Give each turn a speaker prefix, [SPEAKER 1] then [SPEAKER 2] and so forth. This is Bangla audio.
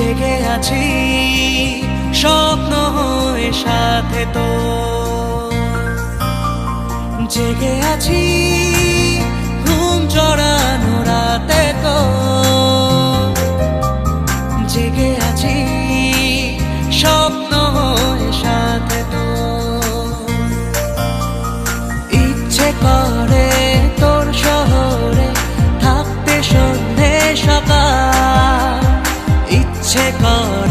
[SPEAKER 1] জেগে আছি স্বপ্ন হয়ে সাথে তো, জেগে আছি ঘুম জড়ানো রাতে তো, জেগে আছি স্বপ্ন হয়ে সাথে তো। ইচ্ছে করে তোর শহরে থাকতে সন্ধে সকাল, ইচ্ছে করে